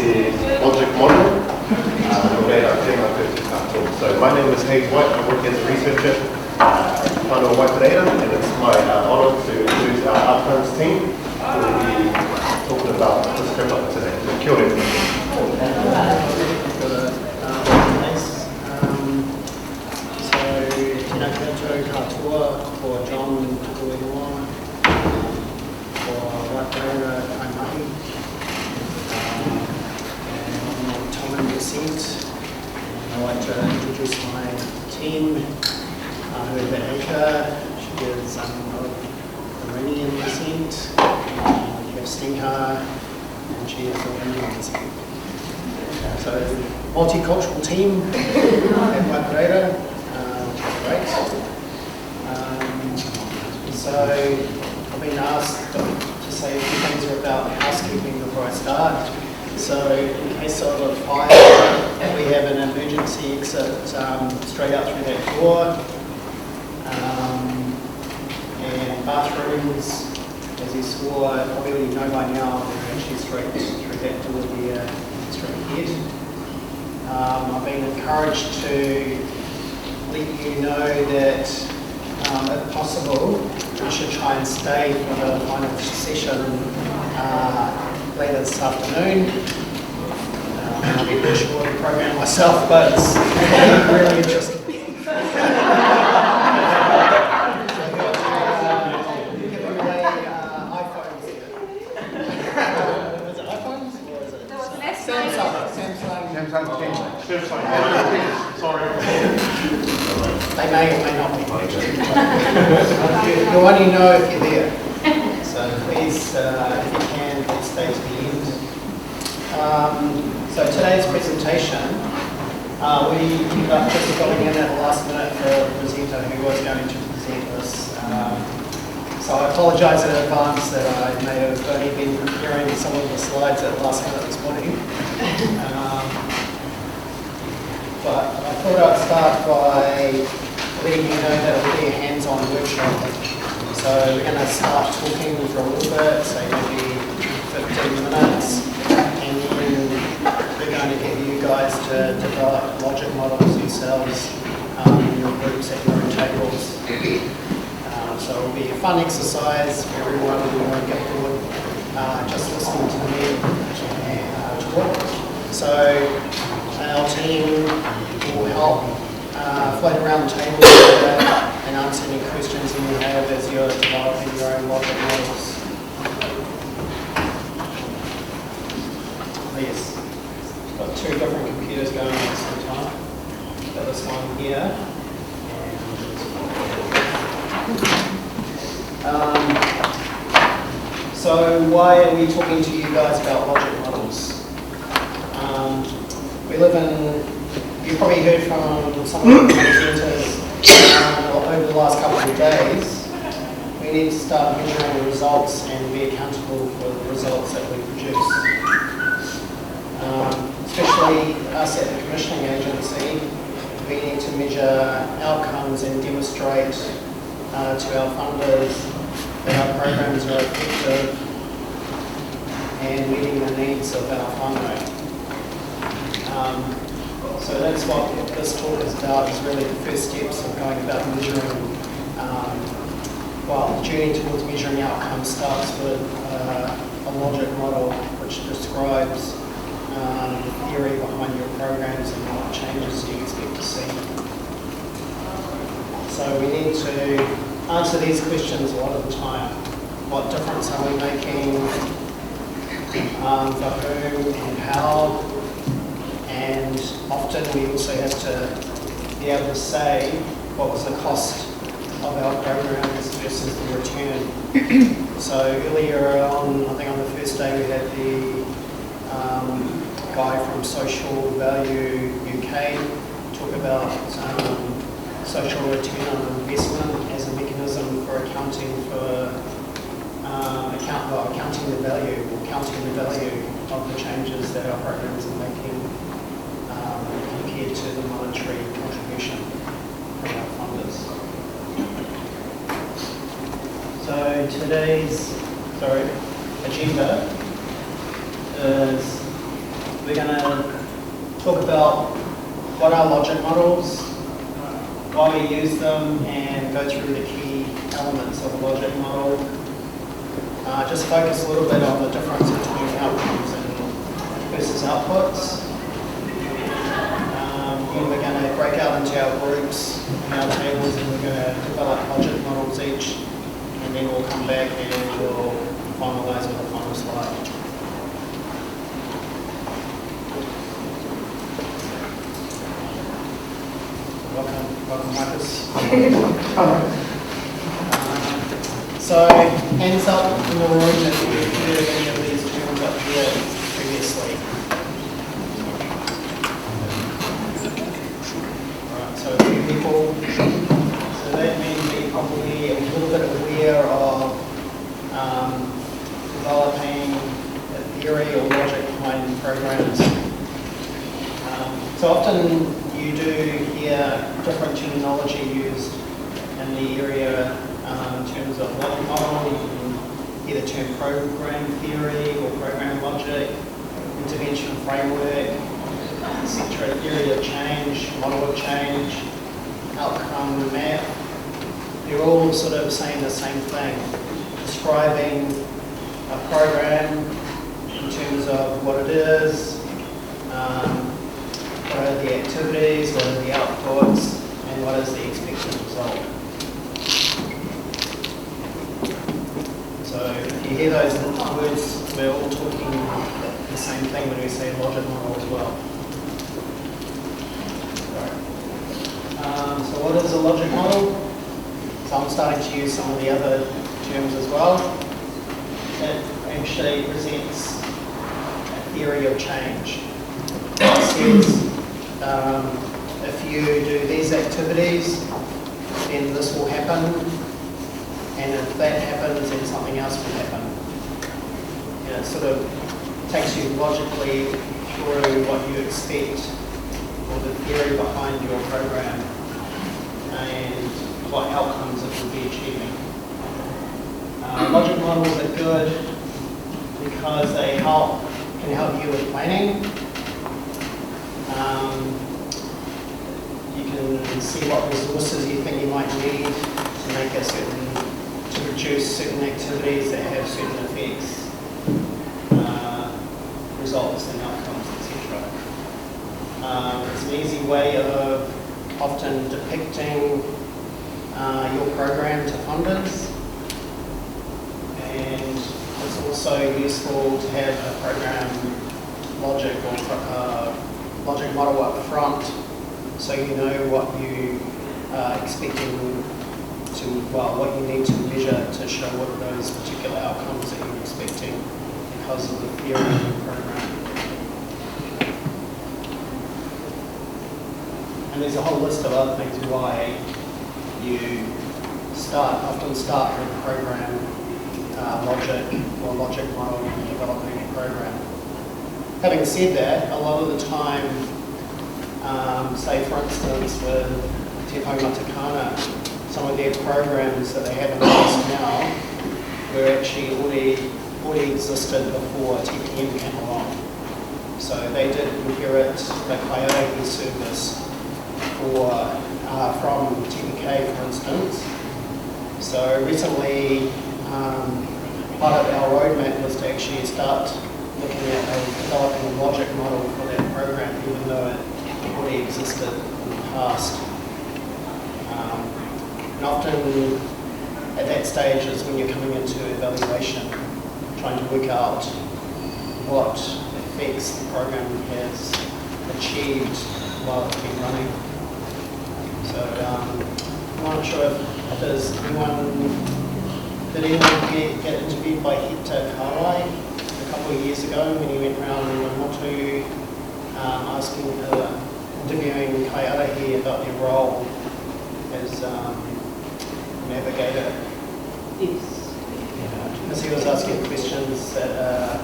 is logic modeling. So my name is Hayes White. I work as a researcher at Whānau and it's my honour to introduce our outcomes team who will be talking about this topic today. Kia ora. Tēnā koutou katoa for John Tukuingoa, for Whānau Kaimahi, and I'm Tom Descent. I'd like to introduce my team, who is Anka. She is of Iranian descent. We have Sneha, and she is of Indian descent. So, multicultural team at Whānau. Great. So I've been asked to say a few things about housekeeping before I start. So in case of a fire, we have an emergency exit straight out through that door. And bathrooms, as you saw, probably know by now, they're actually straight through that door there, straight ahead. I've been encouraged to let you know that, if possible, we should try and stay for the final session later this afternoon. I'm not really sure of the program myself, but it's really interesting. Giving away iPhones here. Was it iPhones or is it Samsung? Sorry. They may or may not be mentioned. You'll only know if you're there. So please, if you can, please stay to the end. So today's presentation, we ended up just filling in at the last minute for a presenter who was going to present this. So I apologise in advance that I may have only been preparing some of the slides at the last minute this morning. But I thought I'd start by letting you know that it will be a hands-on workshop. So we're going to start talking for a little bit, say maybe 15 minutes, and then we're going to get you guys to develop logic models yourselves in your groups at your own tables. So it will be a fun exercise for everyone who won't get bored just listening to me talk. So our team will help float around the table and answer any questions you may have as you're developing your own logic models. Yes, got two different computers going at the same time. Got this one here. So why are we talking to you guys about logic models? We live in, you probably heard from some of the presenters over the last couple of days, we need to start measuring the results and be accountable for the results that we produce. Especially us at the commissioning agency, we need to measure outcomes and demonstrate to our funders that our programs are effective and meeting the needs of our whānau. So that's what this talk is about, is really the first steps of going about measuring, well, the journey towards measuring outcomes starts with a logic model which describes the theory behind your programs and what changes you expect to see. So we need to answer these questions a lot of the time. What difference are we making, for whom and how? And often we also have to be able to say what was the cost of our programs versus the return. So earlier on, I think on the first day, we had the guy from Social Value UK talk about social return on investment as a mechanism for accounting for accounting the value or counting the value of the changes that our programs are making compared to the monetary contribution from our funders. So today's agenda is We're going to talk about what are logic models, why we use them, and go through the key elements of a logic model. Just focus a little bit on the difference between outcomes and versus outputs. Then we're going to break out into our groups and our tables, and we're going to develop logic models each, and then we'll come back and we'll finalise with the final slide. Welcome Marcus. So, hands up in the room if you've heard any of these terms up here previously. Alright, so a few people. So that means you're probably a little bit aware of developing a theory or logic behind programs. So often you do hear different terminology used in the area in terms of logic model. You can hear the term program theory or program logic, intervention framework, etc. Theory of change, model of change, outcome map. They're all sort of saying the same thing, describing a program in terms of what it is, what are the activities, what are the outputs, and what is the expected result. So if you hear those words, we're all talking the same thing when we say logic model as well. So what is a logic model? So I'm starting to use some of the other terms as well. It actually presents a theory of change. It says if you do these activities, then this will happen, and if that happens, then something else will happen. And it sort of takes you logically through what you expect, or the theory behind your program, and what outcomes it will be achieving. Logic models are good because they can help you with planning. You can see what resources you think you might need to make to produce certain activities that have certain effects, results and outcomes, etc. It's an easy way of often depicting your program to funders, and it's also useful to have a program logic or logic model up front, so you know what you are expecting what you need to measure to show what are those particular outcomes that you're expecting because of the theory of your program. And there's a whole list of other things why you often start with program logic or logic model when you're developing a program. Having said that, a lot of the time, say for instance with Te Whānau, some of their programs that they have in place now were actually already existed before TPM came along. So they did inherit the Coyote service from TPK, for instance. So recently, part of our roadmap was to actually start looking at developing a logic model for that program, even though it already existed in the past. And often at that stage is when you're coming into evaluation, trying to work out what effects the program has achieved while it's been running. So I'm not sure if there's did anyone get interviewed by Hector Kawai a couple of years ago when he went around Whānau interviewing Kaiarahi about their role as navigator? Yes. Because he was asking questions that are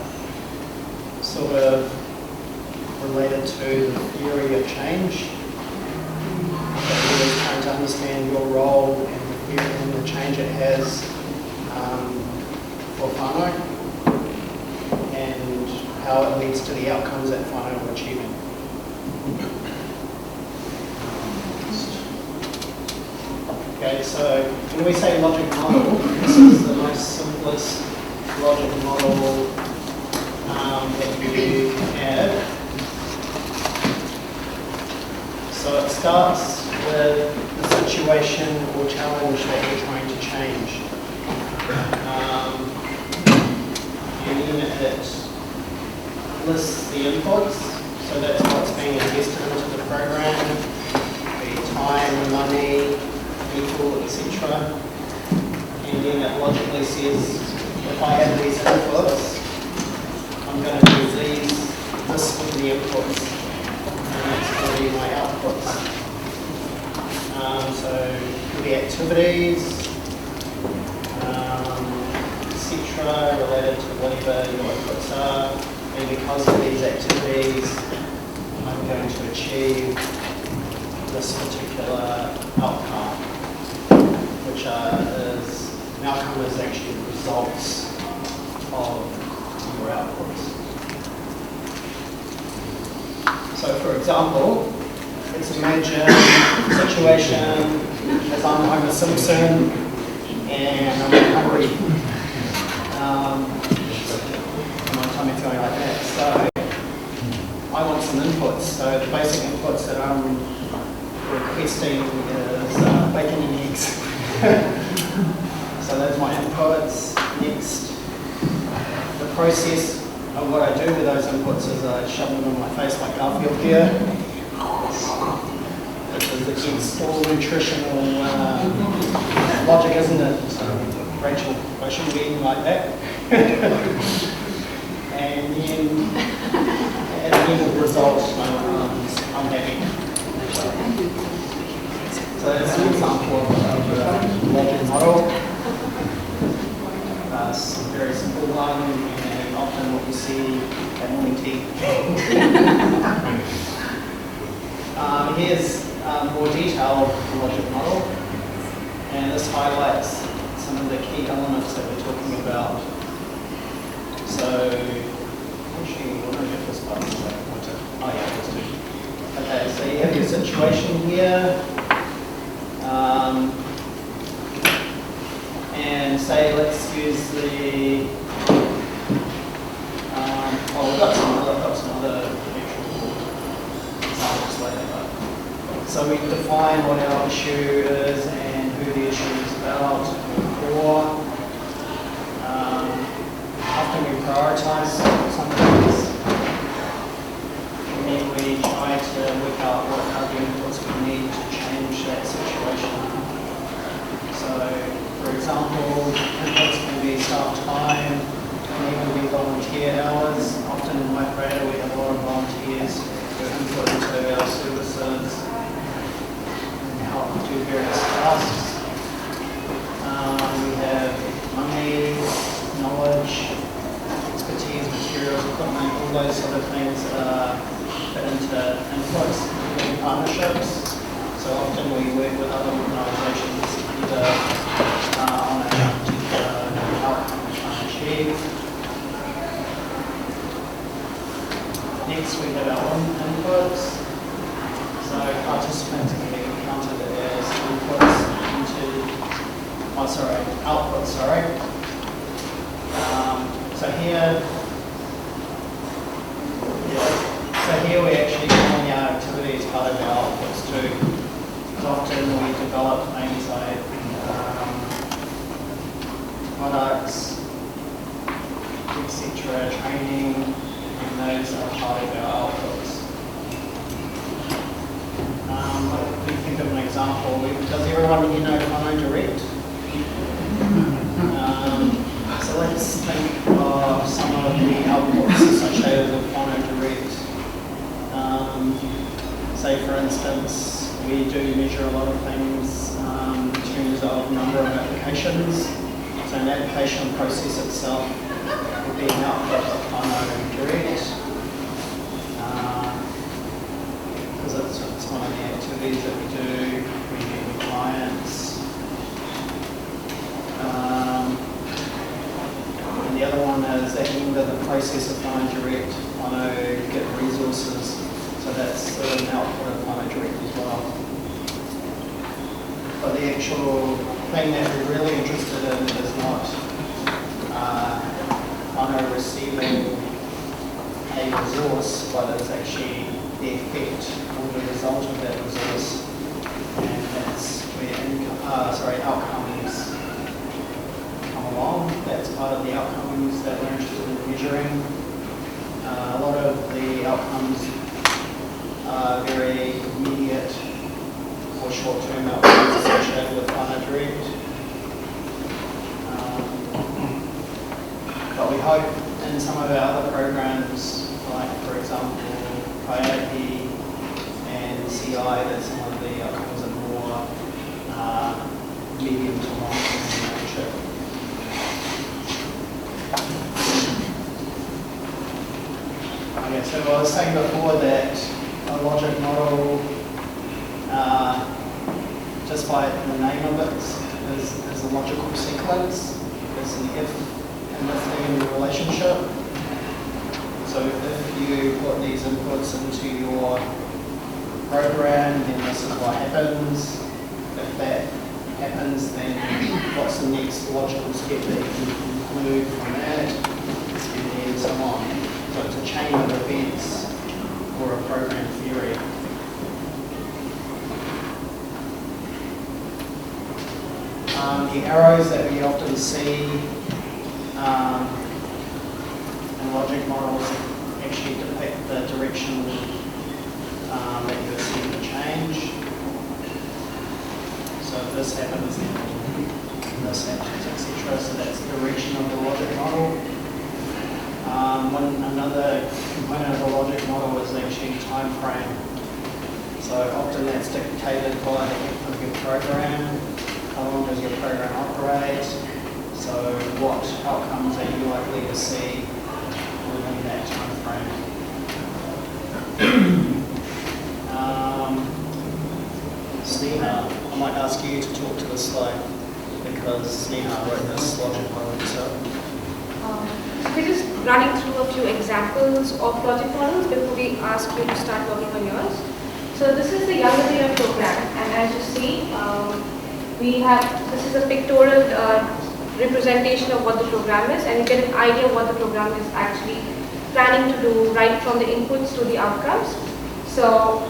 sort of related to the theory of change. That he was trying to understand your role and the theory and the change it has for Whānau. And how it leads to the outcomes that Whānau are achieving. Okay, so when we say logic model, this is the most simplest logic model that you can have. So it starts with the situation or challenge that you're trying to change. And then it lists the inputs, so that's what's being invested into the program, the time, money, people, etc. And then it logically says, if I have these inputs, I'm going to do this with the inputs, and that's going to be my outputs. So the activities, etc., related to whatever your inputs are, and because of these activities, I'm going to achieve this particular outcome, which is an outcome is actually the results of your outputs. So, for example, let's imagine a situation as I'm Homer Simpson and I'm hungry. My tummy's going like that. So I want some inputs. So the basic inputs that I'm requesting is bacon and eggs. So those are my inputs. Next, the process of what I do with those inputs is I shove them in my face like Garfield here, which is against all nutritional logic, isn't it? So, Rachel, I shouldn't be eating like that. And then at the end of the result, I'm happy. So that's an example of a logic model. It's a very simple one, and often what we see at morning tea. Here's more detailed logic model, and this highlights some of the key elements that we're talking about. So, actually, what do I get this button? Oh yeah, let's do. Okay, so you have your situation here. And say, let's use the, we've got some other examples later. So we define what our issue is and who the issue is about, or often we prioritize some things, and then we try to work out what are the inputs we need to change that situation. So, for example, inputs can be staff time, can even be volunteer hours. Often in my creator we have a lot of volunteers who input into our services and help do various tasks. We have money, knowledge, expertise, materials, equipment, all those sort of things fit into inputs, including partnerships. So often we work with other organisations either on a particular outcome we're trying to achieve. Next we have our own inputs. So participants can be counted as inputs into, outputs, so here we actually calling our activity as part of our outputs too. Because often we develop things like products, etc., training, and those are part of our outputs. Let me think of an example. Does everyone here know Whānau Direct? So let's think of some of the outputs associated with Whānau Direct. Say for instance, we do measure a lot of things in terms of number of applications. So an application process itself would be an output of Whānau Direct. Because it's one of the activities that we do. We meet with clients. And the other one is that into the process of Whānau Direct, Whānau get resources, so that's an output of Whānau Direct as well. But the actual thing that we're really interested in is not Whānau receiving a resource, but it's actually the effect or the result of that resource, and that's where outcomes come along. That's part of the outcomes that we're interested in measuring. A lot of the outcomes are very immediate or short-term outcomes associated with Whānau Direct. But we hope in some of our other programs, like for example, Coyote and CI, that some of the outcomes are more medium to long-term in nature. Okay, so I was saying before that a logic model, just by the name of it, is a logical sequence. It's an if and if then relationship. So if you put these inputs into your program, then this is what happens. If that happens, then what's the next logical step that you can conclude from that, and then so on. So it's a chain of events for a program theory. The arrows that we often see in logic models actually depict the direction that you see the change. So if this happens, then this happens, etc. So that's the direction of the logic model. Another component of the logic model is actually time frame. So often that's dictated by the length of your program. How long does your program operate? So what outcomes are you likely to see within that time frame? Sneha, I might ask you to talk to this slide because Sneha wrote this logic model herself. We're just running through a few examples of logic models before we ask you to start working on yours. So this is the younger year program, and as you see, this is a pictorial representation of what the program is, and you get an idea of what the program is actually planning to do right from the inputs to the outcomes. So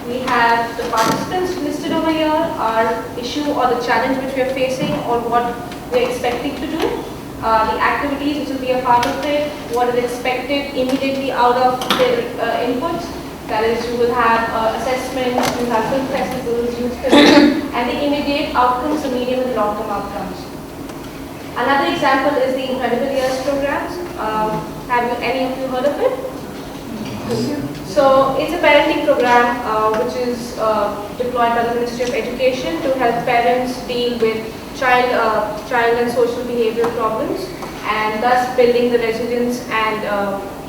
we have the participants listed over here, our issue or the challenge which we are facing or what we are expecting to do, the activities which will be a part of it, what is expected immediately out of the inputs. That is, you will have assessments, you will have film festivals, youth films, and the immediate outcomes, the medium and long-term outcomes. Another example is the Incredible Years programs. Have any of you heard of it? So it's a parenting program which is deployed by the Ministry of Education to help parents deal with child and social behavioral problems, and thus building the resilience and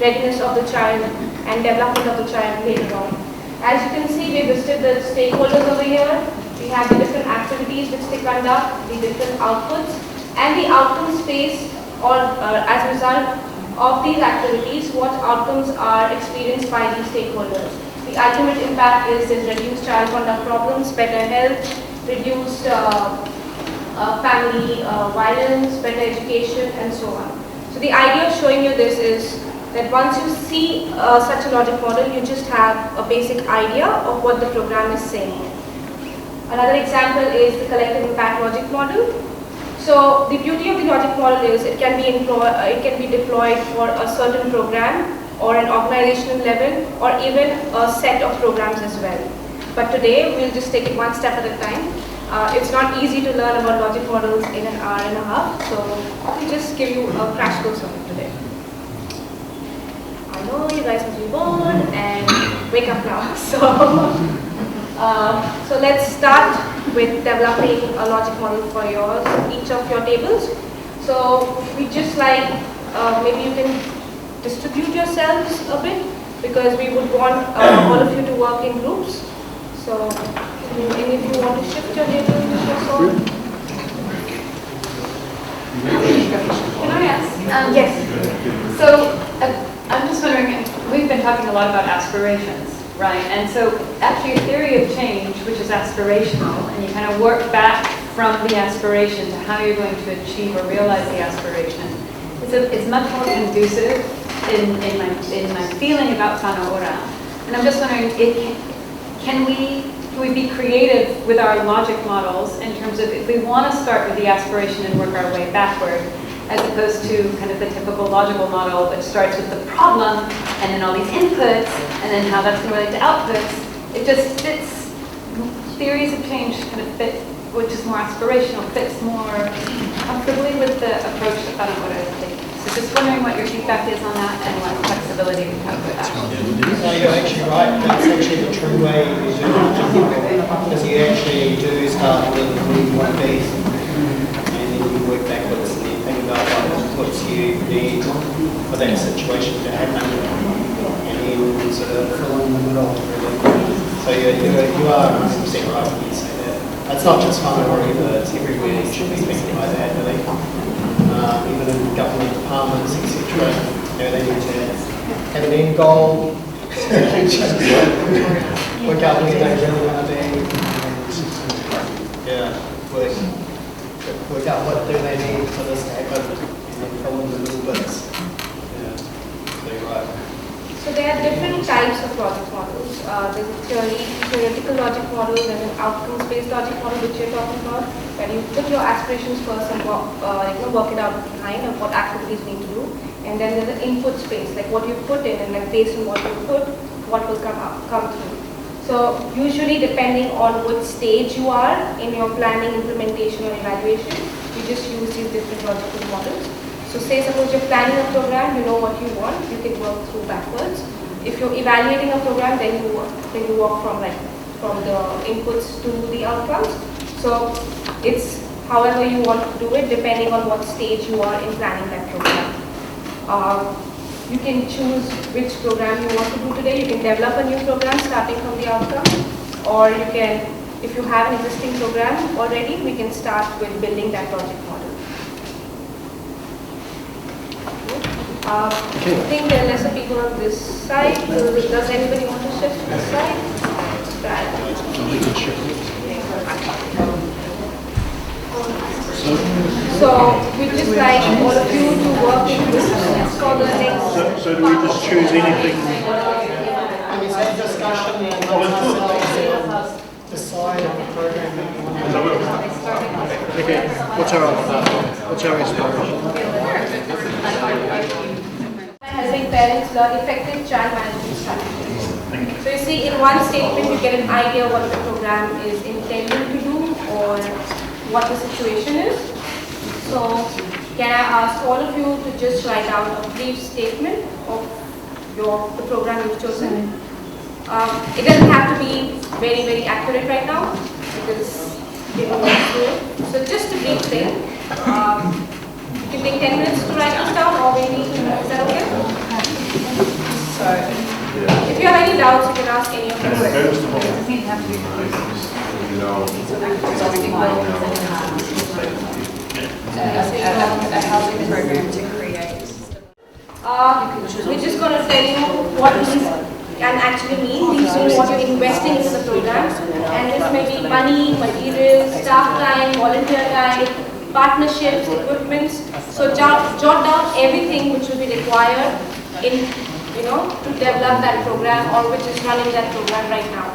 readiness of the child and development of the child later on. As you can see, we listed the stakeholders over here. We have the different activities which they conduct, the different outputs, and the outcomes faced or as a result of these activities, what outcomes are experienced by these stakeholders. The ultimate impact is reduced child conduct problems, better health, reduced family violence, better education, and so on. So the idea of showing you this is that once you see such a logic model, you just have a basic idea of what the program is saying. Another example is the collective impact logic model. So the beauty of the logic model is it can be deployed for a certain program or an organizational level or even a set of programs as well. But today we'll just take it one step at a time. It's not easy to learn about logic models in an hour and a half, so we'll just give you a crash course on it today. I know you guys must be bored and wake up now. So let's start with developing a logic model for each of your tables. So we just like, maybe you can distribute yourselves a bit because we would want all of you to work in groups. So any of you want to shift your tables or so? Can I ask? Yes. So I'm just wondering, we've been talking a lot about aspirations, right? And so actually a theory of change, which is aspirational, and you kind of work back from the aspiration to how you're going to achieve or realize the aspiration. It's much more conducive in my feeling about Whānau. And I'm just wondering, can we be creative with our logic models in terms of if we want to start with the aspiration and work our way backward, as opposed to kind of the typical logical model which starts with the problem and then all these inputs and then how that's going to relate to outputs. It just fits, theories of change kind of fit, which is more aspirational, fits more comfortably with the approach that Whānau is taking. So just wondering what your feedback is on that and what flexibility we have with that. No, you're actually right. That's actually the true way to do it. Because you actually do start with where you want to be, and then you work backwards and you think about what inputs you need for that situation to happen, and then sort of fill in the middle, really. So you are 100% right when you say that. It's not just Whānau either, it's everywhere you should be thinking like that, really. Even in government departments, etc. They need to have an end goal, work out where they really want to be, work out what do they need for this to happen, and then fill in the little bits. Yeah, so you're right. So there are different types of logic models. There's a theoretical logic model, there's an outcomes-based logic model which you're talking about, where you put your aspirations first and work it out behind of what activities you need to do. And then there's an input space, like what you put in, and then based on what you put, what will come through. So usually depending on which stage you are in your planning, implementation or evaluation, you just use these different logical models. So say suppose you're planning a program, you know what you want, you can work through backwards. If you're evaluating a program, then you work from the inputs to the outcomes. So it's however you want to do it, depending on what stage you are in planning that program. You can choose which program you want to do today. You can develop a new program starting from the outcome, or you can, if you have an existing program already, we can start with building that logic model. I think there are lesser people on this side. Does anybody want to shift to this side? Right. So we just like all of you to work with this for the next. So do we just choose anything? And is that discussion and decide on the program that you want to do? Okay, what's our inspiration? Helping parents learn effective child management strategies. So you see, in one statement you get an idea what the program is intending to do or what the situation is. So can I ask all of you to just write down a brief statement of the program you've chosen? It doesn't have to be very, very accurate right now because you know what to do. So just a brief thing. You can take 10 minutes to write this down, or maybe, is that okay? So, if you have any doubts, you can ask any of them. A housing program to create. We're just going to tell you what these can actually mean. These mean what you're investing into the program. And this may be money, materials, staff time, volunteer time, partnerships, equipments. So jot down everything which will be required in, to develop that program or which is running that program right now.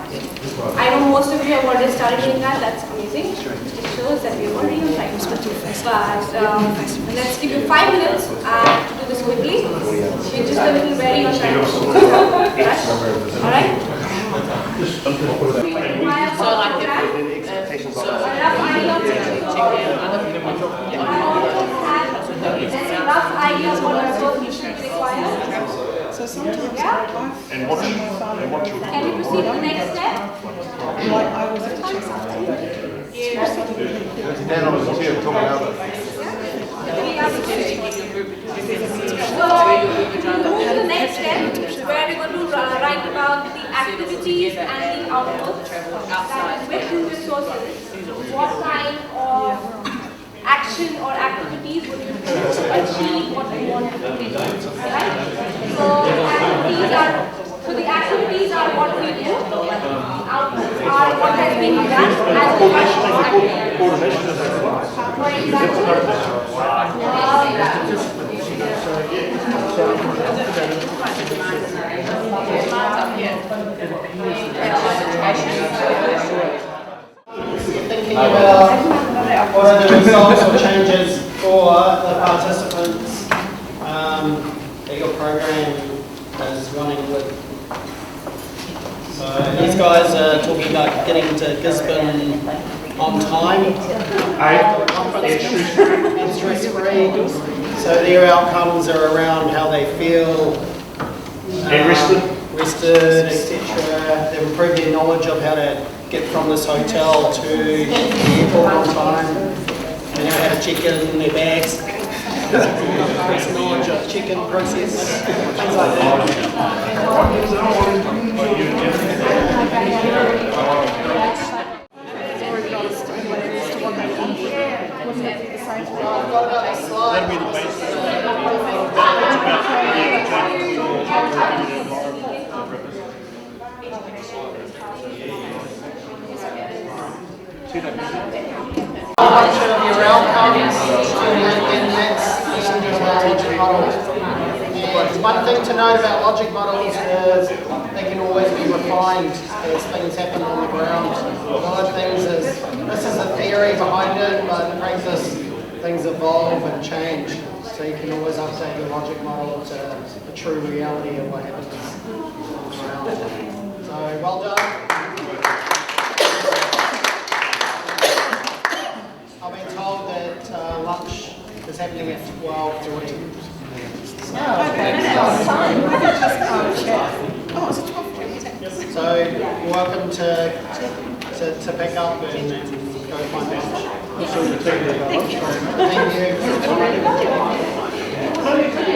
I know most of you have already started doing that. That's amazing. It shows that we're already on time. But let's give you 5 minutes to do this quickly. We're just a little very on time. All right. Rough idea of what our solution requires. So sometimes Yeah. And what you Can you proceed to the next step? like I was at church Then I was here talking about it. So, move to the next step where we're going to write about the activities and the outputs. That is with resources. What kind of action action or activities would you do to achieve what you want to do? Right? So the activities are what we do. The outputs are what has been done as a for Thinking about what are the results or changes for the participants that your program is running with. So these guys are talking about getting to Gisborne on time. And stress-free. So their outcomes are around how they feel. Rested, etc. They've improved their knowledge of how to get from this hotel to the airport on time. They know how to check in their bags. Increased knowledge of check-in process, things like That'll be the basis. a bunch of your outcomes and that's logic models. And one thing to note about logic models is they can always be refined as things happen on the ground. One of the things is, this is the theory behind it, but in practice things evolve and change. So you can always update your logic model to the true reality of what happens on the ground. So well done. I've been told that lunch is happening at 12:40. So you're welcome to pick up and go find lunch. Thank you.